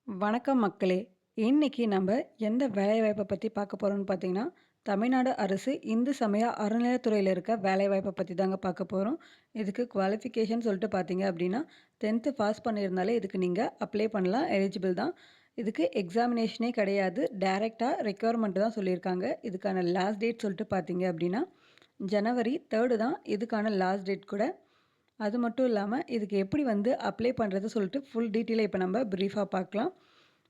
வணக்கம் மக்களே! இன்னைக்கு நம்ம எந்த வேலைவாய்ப்ப பத்தி பார்க்க போறோம்னு பார்த்தீங்கன்னா, தமிழ்நாடு அரசு இந்து சமய அறநிலையத்துறையில இருக்க வேலைவாய்ப்ப பத்தி தாங்க பார்க்க போறோம். இதுக்கு குவாலிஃபிகேஷன் சொல்லிட்டு பார்த்தீங்க அப்படின்னா, 10த் பாஸ் பண்ணியிருந்தாலே இதுக்கு நீங்க அப்ளை பண்ணலாம். எலிஜிபிள் தான். இதுக்கு எக்ஸாமினேஷனே கிடையாது. டைரக்ட்டா ரெக்யர்மென்ட் தான் சொல்லியிருக்காங்க. இதுக்கான லாஸ்ட் டேட் சொல்லிட்டு பார்த்தீங்க அப்படின்னா, ஜனவரி 3 தான் இதுக்கான லாஸ்ட் டேட் கூட. அது மட்டும் இல்லாம, இதுக்கு எப்படி வந்து அப்ளை பண்றது சொல்லிட்டு ஃபுல் டீட்டெயிலா இப்ப நம்ம பிரீஃபா பார்க்கலாம்.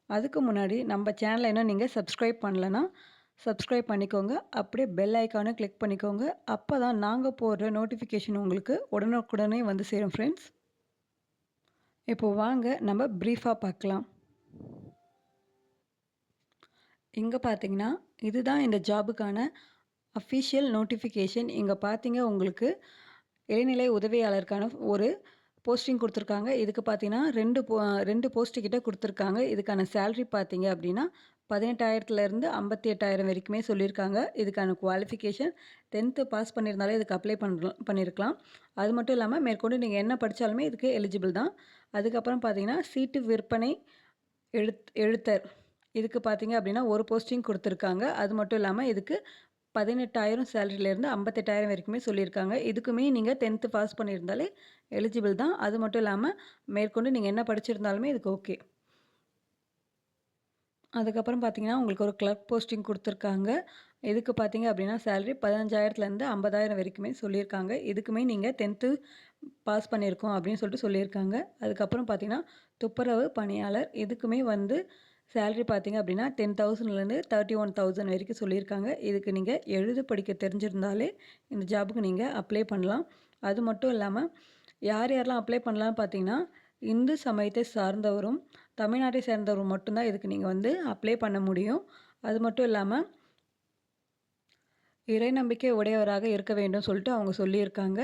அதுக்கு முன்னாடி நம்ம சேனல இன்னும் நீங்க சப்ஸ்கிரைப் பண்ணலன்னா, சப்ஸ்கிரைப் பண்ணிக்கோங்க. அப்படியே பெல் ஐகான கிளிக் பண்ணிக்கோங்க. அப்பதான் நாங்க போடுற நோட்டிஃபிகேஷன் உங்களுக்கு உடனுக்குடனே வந்து சேரும் ஃப்ரெண்ட்ஸ். இப்போ வாங்க நம்ம பிரீஃபா பார்க்கலாம். இங்க பார்த்தீங்கன்னா, இதுதான் இந்த ஜாபுக்கான அஃபிஷியல் நோட்டிஃபிகேஷன். இங்க பார்த்தீங்க உங்களுக்கு இளநிலை உதவியாளருக்கான ஒரு போஸ்டிங் குடுத்துருக்காங்க. இதுக்கு பார்த்தீங்கன்னா 2 போஸ்ட் கிட்ட குடுத்துருக்காங்க. இதுக்கான சேலரி பார்த்தீங்க அப்படின்னா, 18,000லேருந்து 58,000 வரைக்குமே சொல்லியிருக்காங்க. இதுக்கான குவாலிஃபிகேஷன் 10த் பாஸ் பண்ணியிருந்தாலே இதுக்கு அப்ளை பண்ணியிருக்கலாம். அது மட்டும் இல்லாம மேற்கொண்டு நீங்க என்ன படிச்சாலுமே இதுக்கு எலிஜிபிள் தான். அதுக்கப்புறம் பார்த்தீங்கன்னா, சீட்டு விற்பனை எழுத்தர். இதுக்கு பார்த்தீங்க அப்படின்னா, ஒரு போஸ்டிங் குடுத்துருக்காங்க. அது மட்டும் இல்லாம இதுக்கு 18,000 சேலரிலேருந்து 58,000 வரைக்குமே சொல்லியிருக்காங்க. இதுக்குமே நீங்க 10த் பாஸ் பண்ணியிருந்தாலே எலிஜிபிள் தான். அது மட்டும் இல்லாம மேற்கொண்டு நீங்க என்ன படிச்சிருந்தாலுமே இதுக்கு ஓகே. அதுக்கப்புறம் பார்த்தீங்கன்னா, உங்களுக்கு ஒரு கிளர்க் போஸ்டிங் குடுத்துருக்காங்க. இதுக்கு பார்த்தீங்க அப்படின்னா, சேலரி 15,000லேருந்து 50,000 வரைக்குமே சொல்லியிருக்காங்க. இதுக்குமே நீங்க 10த் பாஸ் பண்ணியிருக்கோம் அப்படின்னு சொல்லிட்டு சொல்லியிருக்காங்க. அதுக்கப்புறம் பார்த்தீங்கன்னா, துப்புரவு பணியாளர் இதுக்குமே வந்து சேலரி பார்த்தீங்க அப்படின்னா, 10,000லேருந்து 31,000 வரைக்கும் சொல்லியிருக்காங்க. இதுக்கு நீங்க எழுத படிக்க தெரிஞ்சிருந்தாலே இந்த ஜாபுக்கு நீங்க அப்ளை பண்ணலாம். அது மட்டும் இல்லாம யார் யாரெல்லாம் அப்ளை பண்ணலாம்னு பார்த்தீங்கன்னா, இந்து சமயத்தை சார்ந்தவரும், தமிழ்நாட்டை சேர்ந்தவரும் மட்டும் தான் இதுக்கு நீங்க வந்து அப்ளை பண்ண முடியும். அது மட்டும் இல்லாம இறை நம்பிக்கை உடையவராக இருக்க வேண்டும் சொல்லிட்டு அவங்க சொல்லியிருக்காங்க.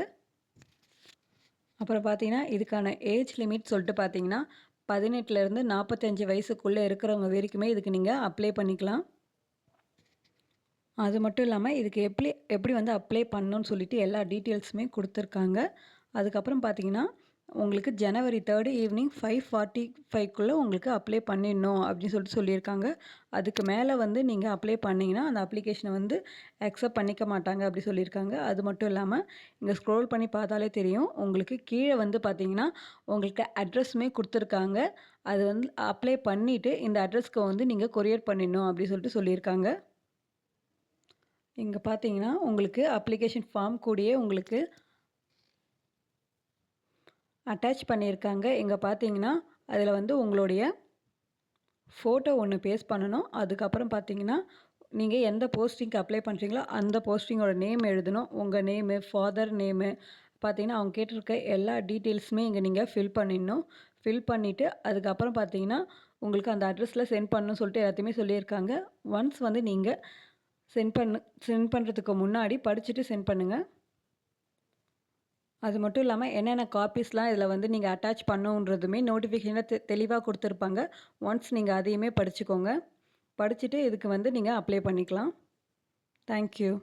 அப்புறம் பார்த்தீங்கன்னா, இதுக்கான ஏஜ் லிமிட் சொல்லிட்டு பார்த்தீங்கன்னா, 18லேருந்து 45 வயசுக்குள்ள இருக்கிறவங்க வரைக்குமே இதுக்கு நீங்க அப்ளை பண்ணிக்கலாம். அது மட்டும் இல்லாம இதுக்கு எப்படி வந்து அப்ளை பண்ணணும்னு சொல்லிட்டு எல்லா டீட்டெயில்ஸுமே குடுத்துருக்காங்க. அதுக்கப்புறம் பார்த்தீங்கன்னா, உங்களுக்கு ஜனவரி 3 ஈவினிங் 5:45க்குள்ள உங்களுக்கு அப்ளை பண்ணிடணும் அப்படின்னு சொல்லிட்டு சொல்லியிருக்காங்க. அதுக்கு மேல வந்து நீங்க அப்ளை பண்ணீங்கன்னா, அந்த அப்ளிகேஷன வந்து அக்செப்ட் பண்ணிக்க மாட்டாங்க அப்படி சொல்லியிருக்காங்க. அது மட்டும் இல்லாம இங்க ஸ்க்ரோல் பண்ணி பார்த்தாலே தெரியும். உங்களுக்கு கீழ வந்து பார்த்தீங்கன்னா, உங்களுக்கு அட்ரஸுமே குடுத்துருக்காங்க. அது வந்து அப்ளை பண்ணிட்டு இந்த அட்ரஸ்க்கு வந்து நீங்க கொரியர் பண்ணிடணும் அப்படி சொல்லிட்டு சொல்லியிருக்காங்க. இங்க பார்த்தீங்கன்னா, உங்களுக்கு அப்ளிகேஷன் ஃபார்ம் கூடயே உங்களுக்கு அட்டாச் பண்ணியிருக்காங்க. இங்க பார்த்தீங்கன்னா, அதில வந்து உங்களுடைய ஃபோட்டோ ஒண்ணு பேஸ்ட் பண்ணணும். அதுக்கப்புறம் பார்த்தீங்கன்னா, நீங்க எந்த போஸ்டிங்க்கு அப்ளை பண்ணுறீங்களோ, அந்த போஸ்டிங்கோட நேம் எழுதணும். உங்க நேமு, ஃபாதர் நேமு பார்த்தீங்கன்னா, அவங்க கேட்டிருக்க எல்லா டீட்டெயில்ஸுமே இங்க நீங்க ஃபில் பண்ணிடணும். ஃபில் பண்ணிட்டு, அதுக்கப்புறம் பார்த்தீங்கன்னா, உங்களுக்கு அந்த அட்ரஸில சென்ட் பண்ணணும்னு சொல்லிட்டு எல்லாத்தையுமே சொல்லியிருக்காங்க. ஒன்ஸ் வந்து நீங்க சென்ட் பண்றதுக்கு முன்னாடி படிச்சுட்டு சென்ட் பண்ணுங்க. அது மட்டும் இல்லாம என்னென்ன காப்பீஸ்லாம் இதில வந்து நீங்க அட்டாச் பண்ணணுன்றதுமே நோட்டிஃபிகேஷன்ல தெளிவா குடுத்துருப்பாங்க. ஒன்ஸ் நீங்க அதையுமே படிச்சுக்கோங்க. படிச்சுட்டு இதுக்கு வந்து நீங்க அப்ளை பண்ணிக்கலாம். Thank you.